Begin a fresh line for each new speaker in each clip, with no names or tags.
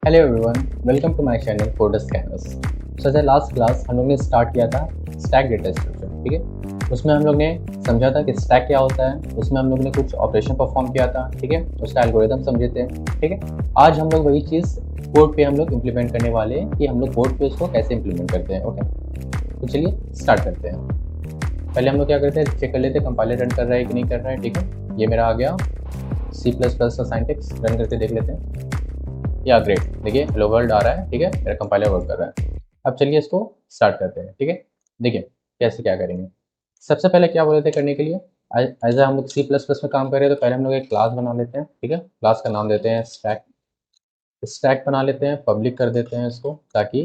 Hello everyone, welcome to my channel codes canvas. So as last class हम लोग ने start किया था स्टैक डेटा स्ट्रक्चर, ठीक है। उसमें हम लोग ने समझा था कि स्टैक क्या होता है, उसमें हम लोग ने कुछ ऑपरेशन परफॉर्म किया था, ठीक है, उसका एल्गोरिदम समझे थे, ठीक है। आज हम लोग वही चीज़ कोड पे हम लोग इम्प्लीमेंट करने वाले हैं कि हम लोग कोड पे उसको कैसे इम्प्लीमेंट करते हैं। ओके, तो चलिए स्टार्ट करते हैं। पहले हम लोग क्या करते हैं, चेक कर लेते हैं कंपाइलर रन कर रहा है कि नहीं कर रहा है, ठीक है। ये मेरा आ गया C++ का सिंटैक्स, रन करके देख लेते हैं। या ग्रेट, देखिए हेलो वर्ल्ड आ रहा है, ठीक है, मेरा कंपाइलर वर्क कर रहा है। अब चलिए इसको स्टार्ट करते हैं, ठीक है। देखिए कैसे क्या करेंगे। सबसे पहले क्या बोले थे करने के लिए, एज हम लोग C++ में काम कर रहे हैं तो पहले हम लोग एक क्लास बना लेते हैं, ठीक है। क्लास का नाम देते हैं स्टैक। स्टैक बना लेते हैं, पब्लिक कर देते हैं इसको, ताकि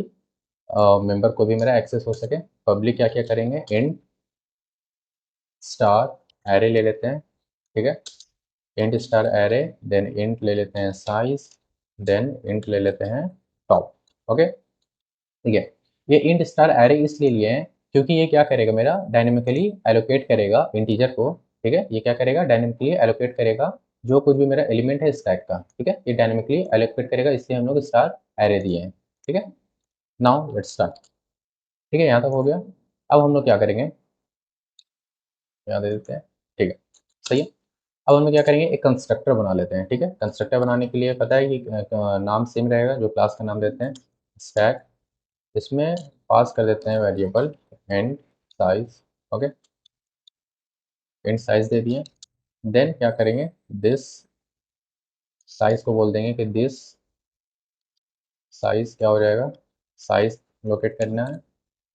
मेंबर को भी मेरा एक्सेस हो सके। पब्लिक क्या क्या करेंगे, इंट स्टार एरे ले लेते हैं, ठीक है। Int star array, then int ले लेते हैं साइज, देन इंट ले लेते हैं टॉप। ओके, ठीक है। ये इंट स्टार एरे इसलिए लिए हैं क्योंकि ये क्या करेगा, मेरा डायनेमिकली एलोकेट करेगा इंटीजर को, ठीक है। ये क्या करेगा, डायनेमिकली एलोकेट करेगा जो कुछ भी मेरा एलिमेंट है स्टैक का, ठीक है। ये डायनेमिकली एलोकेट करेगा, इसलिए हम लोग स्टार एरे दिए हैं, ठीक है। नाउ लेट्स स्टार्ट, ठीक है, यहाँ तक हो गया। अब हम लोग क्या करेंगे, यहाँ दे देते हैं, ठीक है, सही है। अब हम लोग क्या करेंगे, एक कंस्ट्रक्टर बना लेते हैं, ठीक है। कंस्ट्रक्टर बनाने के लिए पता है कि नाम सेम रहेगा, जो क्लास का नाम देते हैं स्टैक। इसमें पास कर देते हैं variable and size. Okay, and size दे दिए। देन क्या करेंगे, दिस साइज को बोल देंगे कि दिस साइज क्या हो जाएगा, साइज लोकेट करना है।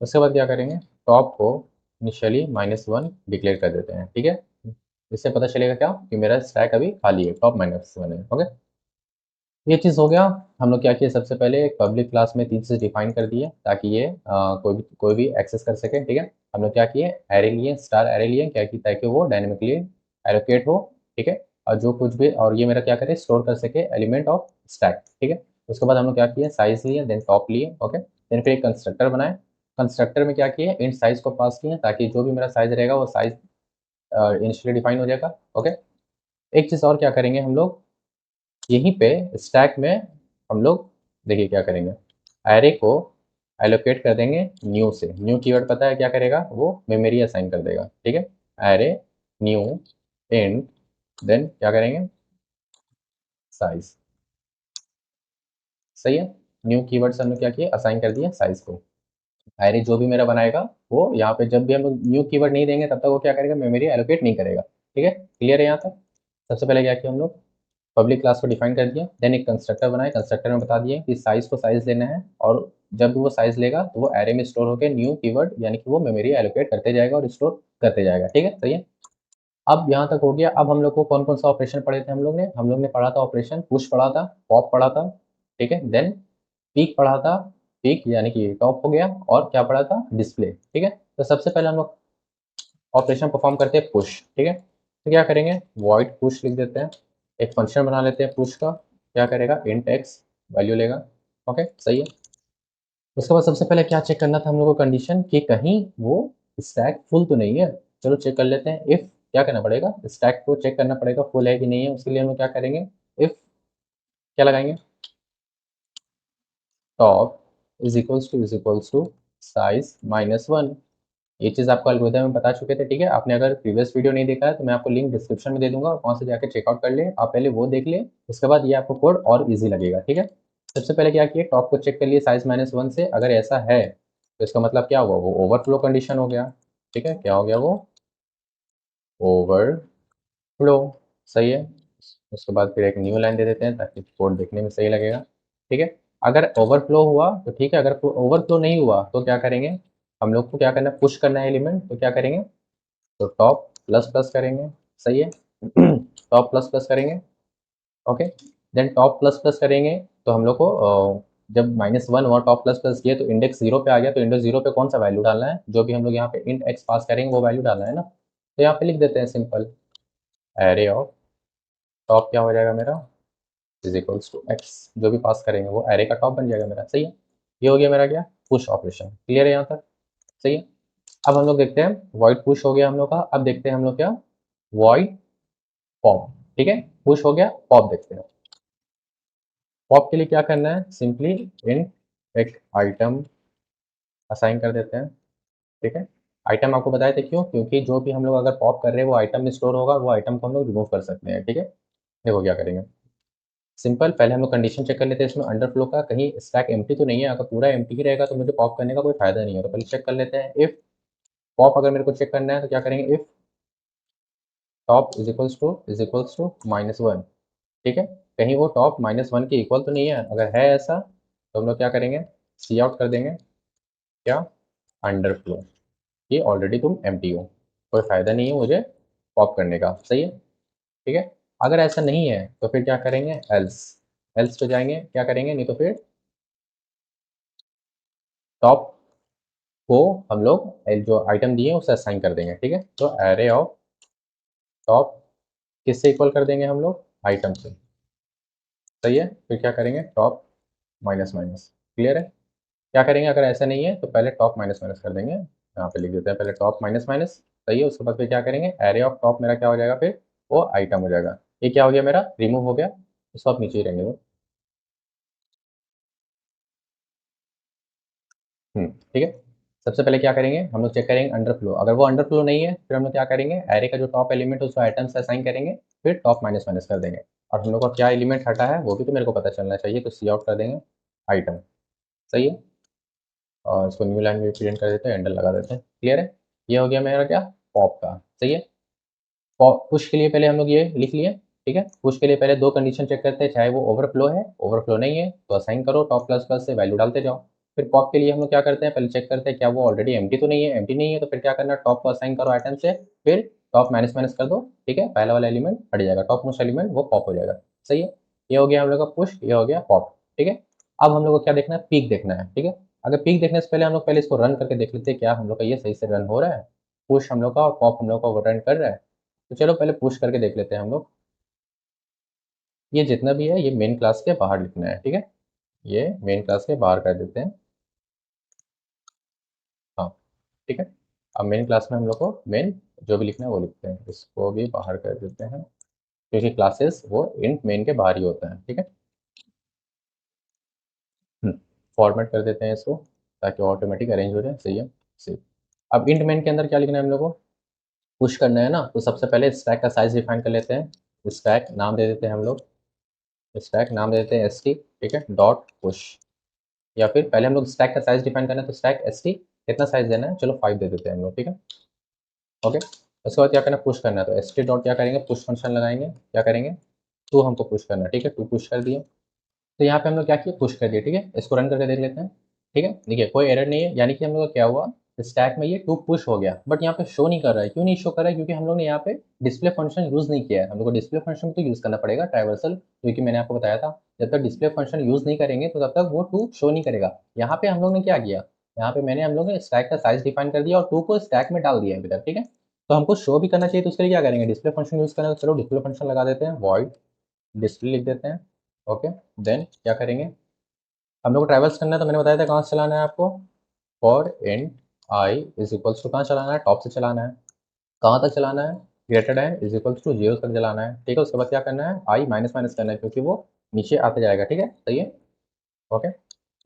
उसके बाद क्या करेंगे, टॉप को इनिशियली -1 डिक्लेयर कर देते हैं, ठीक है। इससे पता चलेगा क्या कि मेरा स्टैक अभी खाली है, टॉप -1 है। ओके, ये चीज़ हो गया। हम लोग क्या किए, सबसे पहले एक पब्लिक क्लास में 3 चीज़ डिफाइन कर दिए ताकि ये कोई भी एक्सेस कर सके, ठीक है। हम लोग क्या किए, एरे लिए, स्टार एरे लिए, क्या कि ताकि वो डायनेमिकली एलोकेट हो, ठीक है। और जो कुछ भी, और ये मेरा क्या करे, स्टोर कर सके एलिमेंट ऑफ स्टैक, ठीक है। उसके बाद हम लोग क्या किए, साइज लिए, देन टॉप लिए, ओके। देन फिर एक कंस्ट्रक्टर बनाए। कंस्ट्रक्टर में क्या किए, इंट साइज को पास किए ताकि जो भी मेरा साइज रहेगा वो साइज इनिशियली डिफाइन हो जाएगा, ओके। एक चीज़ और क्या करेंगे हम लोग, यहीं पे स्टैक में हम लोग देखिए क्या करेंगे, एरे को एलोकेट कर देंगे न्यू से। न्यू कीवर्ड पता है क्या करेगा, वो मेमोरी असाइन कर देगा, ठीक है। एरे न्यू इंट, देन क्या करेंगे, साइज, सही है। न्यू कीवर्ड से हमने क्या किया, असाइन कर दिया साइज को। एरे जो भी मेरा बनाएगा वो यहाँ पे जब भी हम लोग न्यू कीवर्ड नहीं देंगे तब तक वो क्या करेगा, मेमोरी एलोकेट नहीं करेगा, ठीक है। क्लियर है यहाँ तक। सबसे पहले क्या किया हम लोग, पब्लिक क्लास को डिफाइन कर दिया, देन एक कंस्ट्रक्टर बनाए। कंस्ट्रक्टर में बता दिए कि साइज को साइज लेना है, और जब भी वो साइज लेगा तो वो एरे में स्टोर होकर न्यू कीवर्ड यानी कि वो मेमोरी एलोकेट करते जाएगा और स्टोर करते जाएगा, ठीक है, सही है। अब यहाँ तक हो गया। अब हम लोग को कौन कौन सा ऑपरेशन पढ़े थे, हम लोग ने पढ़ा था ऑपरेशन पुश पढ़ा था, पॉप पढ़ा था, ठीक है। देन पीक पढ़ा था, पीक यानी कि टॉप हो गया, और क्या पढ़ा था, डिस्प्ले, ठीक है। तो सबसे पहले हम लोग ऑपरेशन परफॉर्म करते हैं पुश, ठीक है। तो क्या करेंगे, वॉइड पुश लिख देते हैं। एक फंक्शन बना लेते हैं पुश का, क्या करेगा, इंट एक्स वैल्यू लेगा, ओके, सही है। उसके बाद सबसे पहले क्या चेक करना था हम लोग को, कंडीशन कि कहीं वो स्टैक फुल तो नहीं है। चलो चेक कर लेते हैं। इफ क्या करना पड़ेगा, स्टैक को चेक करना पड़ेगा फुल है कि नहीं है। उसके लिए हम लोग क्या करेंगे, इफ क्या लगाएंगे, top is equals to size -1। ये चीज़ आपको एल्गोरिथम में बता चुके थे, ठीक है। आपने अगर प्रीवियस वीडियो नहीं देखा है तो मैं आपको लिंक डिस्क्रिप्शन में दे दूंगा, वहाँ से जाकर चेकआउट कर ले। आप पहले वो देख ले, उसके बाद ये आपको कोड और इजी लगेगा, ठीक है। सबसे पहले क्या किया, टॉप को चेक कर लिए साइज -1 से। अगर ऐसा है तो इसका मतलब क्या हुआ, वो ओवरफ्लो कंडीशन हो गया, ठीक है। क्या हो गया वो, ओवरफ्लो, सही है। उसके बाद फिर एक न्यू लाइन दे देते हैं ताकि कोड देखने में सही लगेगा, ठीक है। अगर ओवरफ्लो हुआ तो ठीक है, अगर ओवरफ्लो नहीं हुआ तो क्या करेंगे, हम लोग को क्या करना है, पुश करना है एलिमेंट। तो क्या करेंगे, तो टॉप प्लस प्लस करेंगे, सही है। टॉप प्लस प्लस करेंगे, okay. Then top plus plus करेंगे तो हम लोग को जब -1 हुआ, टॉप प्लस प्लस किए तो इंडेक्स 0 पे आ गया। तो इंडेक्स 0 पे कौन सा वैल्यू डालना है, जो भी हम लोग यहाँ पे इंट एक्स पास करेंगे वो वैल्यू डालना है ना। तो यहाँ पे लिख देते हैं सिंपल, एरे ऑफ टॉप क्या हो जाएगा मेरा, इज इक्वल्स टू एक्स। जो भी पास करेंगे वो एरे का टॉप बन जाएगा मेरा, सही है। ये हो गया मेरा क्या, पुश ऑपरेशन। क्लियर है यहाँ तक, सही है। अब हम लोग देखते हैं, वॉइड पुश हो गया हम लोग का। अब देखते हैं हम लोग क्या, वॉइड पॉप, ठीक है। पुश हो गया, पॉप देखते हैं। पॉप के लिए क्या करना है, सिंपली इन एक आइटम असाइन कर देते हैं, ठीक है। आइटम आपको बताए थे क्यों, क्योंकि जो भी हम लोग अगर पॉप कर रहे हैं वो आइटम में स्टोर होगा, वो आइटम को हम लोग रिमूव कर सकते हैं, ठीक है। देखो क्या करेंगे, सिंपल पहले हम लोग कंडीशन चेक कर लेते हैं इसमें अंडरफ्लो का, कहीं स्टैक एम्प्टी तो नहीं है। अगर पूरा एम्प्टी ही रहेगा तो मुझे पॉप करने का कोई फायदा नहीं है। तो पहले चेक कर लेते हैं इफ पॉप, अगर मेरे को चेक करना है तो क्या करेंगे, if top is equals to -1, ठीक है। कहीं वो टॉप -1 के इक्वल तो नहीं है। अगर है ऐसा तो हम लोग क्या करेंगे, सी आउट कर देंगे, क्या, अंडरफ्लो, कि ऑलरेडी तुम एम्प्टी हो, कोई फ़ायदा नहीं है मुझे पॉप करने का, सही है, ठीक है। अगर ऐसा नहीं है तो फिर क्या करेंगे, एल्स, एल्स पे जाएँगे, क्या करेंगे, नहीं तो फिर टॉप को हम लोग जो आइटम दिए हैं उसे असाइन कर देंगे, ठीक है। तो एरे ऑफ टॉप किससे इक्वल कर देंगे हम लोग, आइटम से, सही है। फिर क्या करेंगे, टॉप माइनस माइनस, क्लियर है। क्या करेंगे अगर ऐसा नहीं है तो पहले टॉप माइनस माइनस कर देंगे, यहाँ पे लिख देते हैं पहले टॉप माइनस माइनस, सही है। उसके बाद फिर क्या करेंगे, एरे ऑफ टॉप मेरा क्या हो जाएगा, फिर वो आइटम हो जाएगा। ये क्या हो गया, मेरा रिमूव हो गया, इसको आप नीचे ही रहेंगे वो, ठीक है। सबसे पहले क्या करेंगे, हम लोग चेक करेंगे अंडरफ्लो, अगर वो अंडरफ्लो नहीं है फिर हम लोग क्या करेंगे, एरे का जो टॉप एलिमेंट है उसको आइटम से असाइन करेंगे, फिर टॉप माइनस माइनस कर देंगे। और हम लोग का क्या एलिमेंट हटा है वो भी तो मेरे को पता चलना चाहिए, तो सी आउट कर देंगे आइटम, सही है। और इसको न्यू लाइन में प्रिंट कर देते हैं, एंडर लगा देते हैं, क्लियर है। ये हो गया मेरा क्या, पॉप का, सही है। पुश के लिए पहले हम लोग ये लिख लिए, ठीक है। पुश के लिए पहले दो कंडीशन चेक करते हैं, चाहे वो ओवरफ्लो है, ओवरफ्लो नहीं है तो असाइन करो टॉप प्लस प्लस से वैल्यू डालते जाओ। फिर पॉप के लिए हम लोग क्या करते हैं, पहले चेक करते हैं क्या वो ऑलरेडी एम्प्टी तो नहीं है, एम्प्टी नहीं है तो फिर क्या करना है, टॉप को असाइन करो आइटम से, फिर टॉप माइनस माइनस कर दो, ठीक है। पहला वाला एलिमेंट हट जाएगा, टॉप मोस्ट एलिमेंट वो पॉप हो जाएगा, सही है। ये हो गया हम लोग का पुश, ये हो गया पॉप, ठीक है। अब हम लोग को क्या देखना है, पीक देखना है, ठीक है। अगर पीक देखने से पहले हम लोग पहले इसको रन करके देख लेते हैं क्या हम लोग का ये सही से रन हो रहा है, पुश हम लोग का और पॉप हम लोग का रन कर रहा है। तो चलो पहले पुश करके देख लेते हैं हम लोग। ये जितना भी है ये मेन क्लास के बाहर लिखना है, ठीक है। ये मेन क्लास के बाहर कर देते हैं, हाँ, ठीक है। अब मेन क्लास में हम लोग को मेन जो भी लिखना है वो लिखते हैं, इसको भी बाहर कर देते हैं, क्योंकि क्लासेस वो इन मेन के बाहर ही होता है, ठीक है। फॉर्मेट कर देते हैं इसको ताकि ऑटोमेटिक अरेंज हो जाए, सही है। सही। अब इंट मेन के अंदर क्या लिखना है हम लोग को, पुश करना है ना, तो सबसे पहले स्टैक का साइज डिफाइन कर लेते हैं। स्टैक नाम दे देते हैं हम लोग, स्टैक नाम दे देते हैं एस टी, ठीक है, डॉट पुश। या फिर पहले हम लोग स्टैक का साइज डिफाइन करना है, तो स्टैक एस टी कितना साइज देना है, चलो 5 दे देते हैं हम लोग, ठीक है, ओके। उसके बाद क्या करना है, पुश करना है, तो एस टी डॉट क्या करेंगे, पुश फंक्शन लगाएंगे, क्या करेंगे, टू हमको पुश करना है, ठीक है, टू पुश कर दिए। तो यहाँ पे हम लोग क्या किए, पुश कर दिए, ठीक है। इसको रन करके देख लेते हैं, ठीक है। देखिए कोई एरर नहीं है, यानी कि हम लोग का क्या हुआ, स्टैक में ये टू पुश हो गया, बट यहाँ पे शो नहीं कर रहा है। क्यों नहीं शो कर रहा है, क्योंकि हम लोग ने यहाँ पे डिस्प्ले फंक्शन यूज़ नहीं किया है। हम लोग को डिस्प्ले फंक्शन तो यूज़ करना पड़ेगा ट्राइवर्सल, क्योंकि मैंने आपको बताया था जब तक डिस्प्ले फंक्शन यूज़ नहीं करेंगे तो तब तक वो टू शो नहीं करेगा। यहाँ पे हम लोग ने क्या किया, यहाँ पे मैंने हम लोग ने स्टैक का साइज डिफाइन कर दिया और टू को स्टैक में डाल दिया है इधर, ठीक है। तो हमको शो भी करना चाहिए, तो उसके लिए क्या करेंगे, डिस्प्ले फंक्शन यूज़ करना है, तो चलो डिस्प्ले फंक्शन लगा देते हैं, वॉइड डिस्प्ले लिख देते हैं, ओके। देन क्या करेंगे, हम लोग को ट्रैवल्स करना है, तो मैंने बताया था कहाँ से चलाना है आपको, for in I is equals to कहाँ चलाना है, टॉप से चलाना है। कहाँ तक चलाना है, ग्रेटर है इज इक्वल्स टू 0 तक चलाना है, ठीक है। उसके बाद क्या करना है, आई माइनस माइनस करना है, क्योंकि वो नीचे आते जाएगा, ठीक है, सही है, ओके।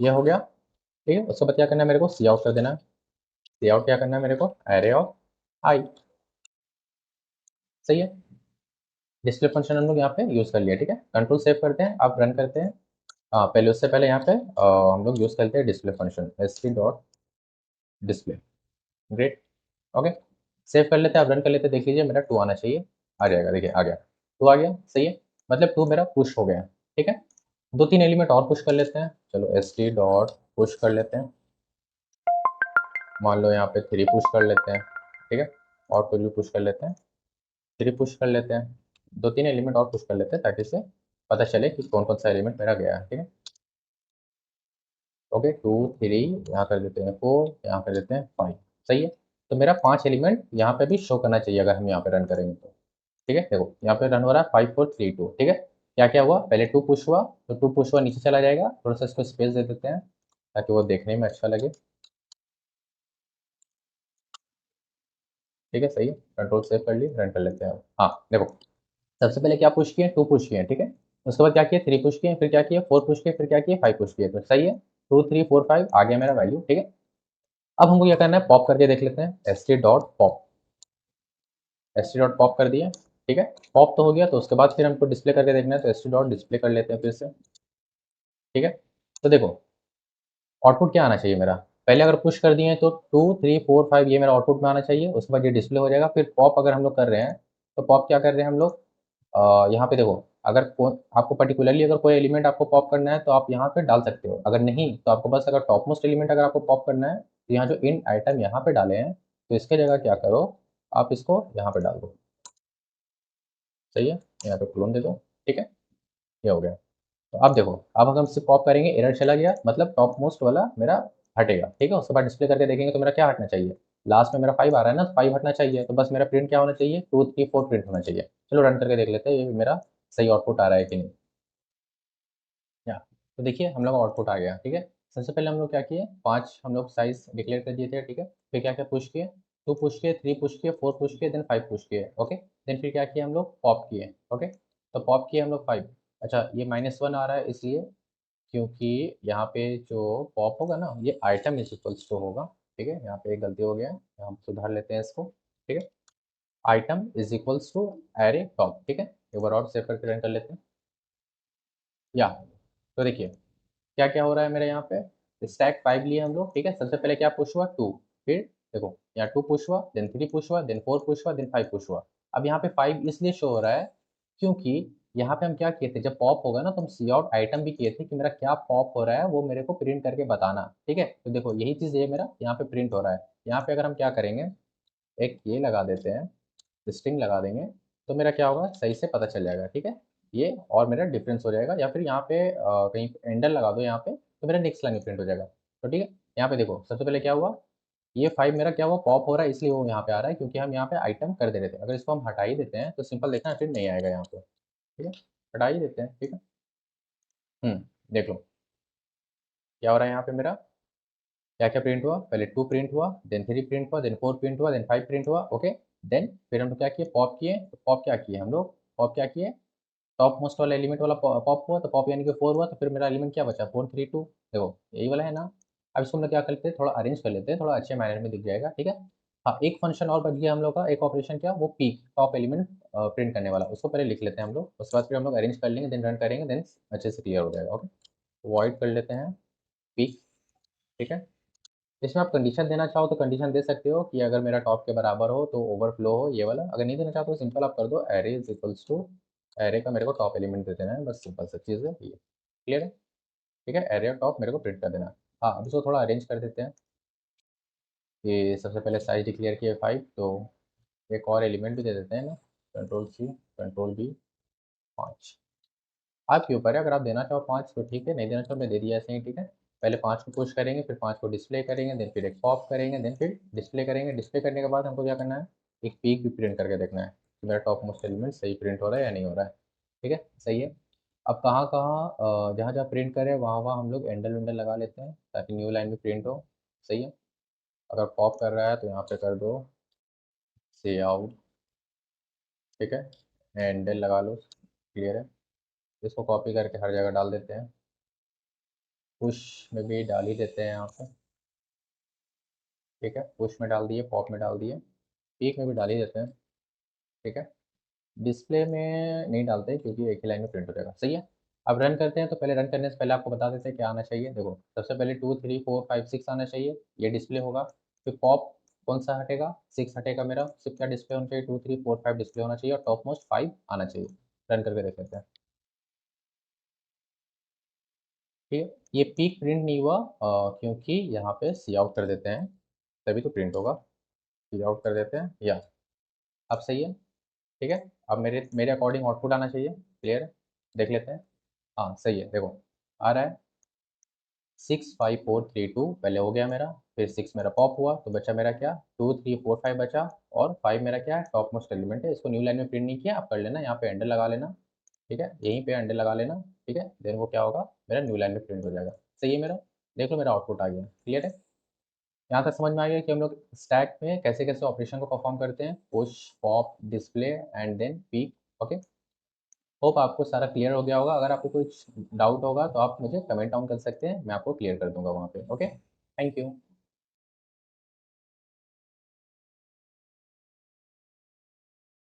ये हो गया, ठीक है। उसके बाद क्या करना है, मेरे को सी आउट कर देना है। सी आउट क्या करना है मेरे को, एरे ऑफ आई, सही है। डिस्प्ले फंक्शन हम लोग यहाँ पे यूज़ कर लिया, ठीक है। कंट्रोल सेव करते हैं, अब रन करते हैं। हाँ, पहले उससे पहले यहाँ पे हम लोग यूज़ करते हैं display function, S T dot display, great, okay. Save कर लेते हैं, अब रन कर लेते हैं, देख लीजिए मेरा टू आना चाहिए, आ जाएगा, देखिए आ गया, टू आ गया, सही है। मतलब टू मेरा पुश हो गया, ठीक है। दो तीन एलिमेंट और पुश कर लेते हैं, चलो एस टी डॉट पुश कर लेते हैं। मान लो यहाँ पे थ्री पुश कर लेते हैं, ठीक है। और कुछ भी पुश कर लेते हैं, थ्री पुश कर लेते हैं, दो तीन एलिमेंट और पुश कर लेते हैं ताकि से पता चले कि कौन कौन सा एलिमेंट मेरा गया है, ठीक है। ओके, टू थ्री, यहाँ कर देते हैं फोर, यहाँ कर देते हैं फाइव, सही है। तो मेरा पांच एलिमेंट यहाँ पे भी शो करना चाहिए अगर हम यहाँ पे रन करेंगे तो, ठीक है। देखो यहाँ पे रन हो रहा है 5432, ठीक है। क्या क्या हुआ, पहले टू पुश हुआ, तो टू पुश हुआ नीचे चला जाएगा, थोड़ा सा इसको स्पेस दे देते हैं ताकि वो देखने में अच्छा लगे, ठीक है, सही है। कंट्रोल सेव कर ली, रन कर लेते हैं अब। हाँ देखो, सबसे पहले क्या पुश किए, टू पुश किए, ठीक है। उसके बाद क्या किया, 3 पुश किए, फिर क्या किया, 4 पुश किए, फिर क्या किया, 5 पुश किए, तो सही है, 2 3 4 5 आ गया मेरा वैल्यू, ठीक है। अब हमको क्या करना है, पॉप करके देख लेते हैं, st.pop, st.pop कर दिया, ठीक है। पॉप तो हो गया, तो उसके बाद फिर हमको डिस्प्ले करके देखना है, तो st.display कर लेते हैं फिर से, ठीक है। तो देखो आउटपुट क्या आना चाहिए मेरा, पहले अगर पुश कर दिए तो 2 3 4 5 ये मेरा आउटपुट में आना चाहिए, उसके बाद ये डिस्प्ले हो जाएगा। फिर पॉप अगर हम लोग कर रहे हैं, तो पॉप क्या कर रहे हैं हम लोग, यहाँ पे देखो, अगर आपको पर्टिकुलरली अगर कोई एलिमेंट आपको पॉप करना है तो आप यहाँ पे डाल सकते हो, अगर नहीं तो आपको बस अगर टॉप मोस्ट एलिमेंट अगर आपको पॉप करना है, तो यहाँ जो इन आइटम यहाँ पे डाले हैं, तो इसके जगह क्या करो, आप इसको यहाँ पे डाल दो, सही है, यहाँ पे क्लोन दे दो, ठीक है, ये हो गया। तो अब देखो, अब अगर हम इसे पॉप करेंगे, एरर चला गया, मतलब टॉप मोस्ट वाला मेरा हटेगा, ठीक है। उसके बाद डिस्प्ले करके देखेंगे तो मेरा क्या हटना चाहिए, लास्ट में मेरा 5 आ रहा है ना, 5 हटना चाहिए, तो बस मेरा प्रिंट क्या होना चाहिए, 2 3 4 प्रिंट होना चाहिए। चलो रन करके देख लेते हैं ये मेरा सही आउटपुट आ रहा है कि नहीं। या तो देखिए हम लोग आउटपुट आ गया, ठीक है। सबसे पहले हम लोग क्या किए, 5 हम लोग साइज डिक्लेयर कर दिए थे, ठीक है। फिर क्या क्या पुश किए, 2 पुश किए, 3 पुश किए, 4 पुश किए, देन 5 पुश किए, ओके। देन फिर क्या किया हम लोग, पॉप किए, ओके। तो पॉप किए हम लोग 5। अच्छा ये -1 आ रहा है इसलिए क्योंकि यहाँ पे जो पॉप होगा ना, ये आइटम इज इक्वल्स टू होगा, ठीक है। यहाँ पे एक गलती हो गया है, हम सुधार लेते हैं इसको, ठीक है। Item is equals to array top, ठीक है। एक बार और सेव करके रन कर लेते हैं। या तो देखिए क्या क्या हो रहा है मेरे यहाँ पे, स्टैक 5 लिए हम लोग, ठीक है। सबसे पहले क्या पुश हुआ, 2, फिर देखो यहाँ 2 पुश हुआ, देन 3 पुश हुआ, देन 4 पुश हुआ, देन 5 पुश हुआ। अब यहाँ पे 5 इसलिए शो हो रहा है क्योंकि यहाँ पे हम क्या किए थे, जब पॉप होगा ना तो हम सी आउट आइटम भी किए थे कि मेरा क्या पॉप हो रहा है वो मेरे को प्रिंट करके बताना, ठीक है। तो देखो यही चीज़ ये मेरा यहाँ पे प्रिंट हो रहा है। यहाँ पे अगर हम क्या करेंगे, एक ये लगा देते हैं, स्ट्रिंग लगा देंगे, तो मेरा क्या होगा, सही से पता चल जाएगा, ठीक है। ये और मेरा डिफरेंस हो जाएगा, या फिर यहाँ पे कहीं एंडर लगा दो यहाँ पे, तो मेरा नेक्स्ट लाइन में प्रिंट हो जाएगा। तो ठीक है, यहाँ पे देखो सबसे पहले क्या हुआ, ये 5 मेरा क्या हुआ, पॉप हो रहा है, इसलिए वो यहाँ पे आ रहा है क्योंकि हम यहाँ पे आइटम कर दे रहे थे। अगर इसको हम हटा ही देते हैं तो सिंपल देखना फिर नहीं आएगा यहाँ पे, ठीक है। हटा ही देते हैं, ठीक है। देख लो क्या हो रहा है यहाँ पे मेरा, क्या क्या प्रिंट हुआ, पहले 2 प्रिंट हुआ, देन 3 प्रिंट हुआ, देन 4 प्रिंट हुआ, देन 5 प्रिंट हुआ, ओके। देन फिर हम लोग क्या किए, पॉप किए, तो पॉप क्या किए हम लोग, पॉप क्या किए, टॉप मोस्ट वाला एलिमेंट वाला पॉप हुआ, तो पॉप यानी कि 4 हुआ, तो फिर मेरा एलिमेंट क्या बचा, 4 3 2, देखो यही वाला है ना। अब इसको हम लोग क्या कर लेते हैं, थोड़ा अरेंज कर लेते हैं, थोड़ा अच्छे मैनर में दिख जाएगा, ठीक है। हाँ एक फंक्शन और बच गया हम लोग का, एक ऑपरेशन क्या, वो पीक टॉप एलिमेंट प्रिंट करने वाला, उसको पहले लिख लेते हैं हम लोग, उसके बाद फिर हम लोग अरेंज कर लेंगे, देन रन करेंगे, देन अच्छे से क्लियर हो जाएगा, ओके। वॉइड कर लेते हैं पीक, ठीक है। इसमें आप कंडीशन देना चाहो तो कंडीशन दे सकते हो कि अगर मेरा टॉप के बराबर हो तो ओवरफ्लो हो, ये वाला। अगर नहीं देना चाहते तो सिंपल आप कर दो array is equals to, array का मेरे को टॉप एलिमेंट दे देना है, बस सिंपल सा चीज़ है ये, क्लियर है, ठीक है। एरे और टॉप मेरे को प्रिंट कर देना है। हाँ अब इसको थोड़ा अरेंज कर देते हैं कि सबसे पहले साइज डिक्लेयर किए 5, तो एक और एलिमेंट भी दे देते हैं ना, Ctrl+C Ctrl+V 5। आपके ऊपर है, अगर आप देना चाहो 5 तो ठीक है, नहीं देना चाहो मैं दे दिया ऐसे ही, ठीक है। पहले 5 को पुश करेंगे, फिर 5 को डिस्प्ले करेंगे, देन फिर एक पॉप करेंगे, देन फिर डिस्प्ले करेंगे। डिस्प्ले करने के बाद हमको क्या करना है, एक पीक भी प्रिंट करके देखना है कि मेरा टॉप मोस्ट एलिमेंट सही प्रिंट हो रहा है या नहीं हो रहा है, ठीक है, सही है। अब कहाँ कहाँ जहाँ जहाँ प्रिंट करें वहाँ वहाँ हम लोग एंडल वेंडल लगा लेते हैं ताकि न्यू लाइन भी प्रिंट हो, सही है। अगर पॉप कर रहा है तो यहाँ पे कर दो से आउट, ठीक है, हैंडल लगा लो, क्लियर है। इसको कॉपी करके हर जगह डाल देते हैं, पुश में भी डाल ही देते हैं यहाँ पे, ठीक है। पुश में डाल दिए, पॉप में डाल दिए, पीक में भी डाल ही देते हैं, ठीक है। डिस्प्ले में नहीं डालते क्योंकि एक ही लाइन में प्रिंट हो जाएगा, सही है। अब रन करते हैं, तो पहले रन करने से पहले आपको बता देते हैं क्या आना चाहिए। देखो सबसे पहले 2 3 4 5 6 आना चाहिए, ये डिस्प्ले होगा। फिर पॉप कौन सा हटेगा, 6 हटेगा मेरा, सिर्फ क्या डिस्प्ले होना चाहिए, 2 3 4 5 डिस्प्ले होना चाहिए और टॉप मोस्ट 5 आना चाहिए। रन करके देख लेते हैं, ठीक है। ये पीक प्रिंट नहीं हुआ क्योंकि यहाँ पे सी आउट कर देते हैं, तभी तो प्रिंट होगा, सी आउट कर देते हैं, या अब सही है, ठीक है। अब मेरे मेरे अकॉर्डिंग आउटपुट आना चाहिए, क्लियर है, देख लेते हैं। हाँ सही है, देखो आ रहा है 6 5 4 3 2, पहले हो गया मेरा, फिर 6 मेरा पॉप हुआ तो बचा मेरा क्या, 2 3 4 5 बचा, और 5 मेरा क्या है, टॉप मोस्ट एलिमेंट है। इसको न्यू लाइन में प्रिंट नहीं किया, आप कर लेना यहाँ पे एंडर लगा लेना, ठीक है, यहीं पे एंडर लगा लेना, ठीक है। देन वो क्या होगा, मेरा न्यू लाइन में प्रिंट हो जाएगा, सही है मेरा। देख लो मेरा आउटपुट आ गया, क्लियर है। यहाँ तक समझ में आ गया कि हम लोग स्टैक में कैसे कैसे ऑपरेशन को परफॉर्म करते हैं, push pop display and then peek, okay. Hope आपको सारा क्लियर हो गया होगा। अगर आपको कुछ डाउट होगा तो आप मुझे कमेंट डाउन कर सकते हैं, मैं आपको क्लियर कर दूंगा वहाँ पे। Okay, thank you.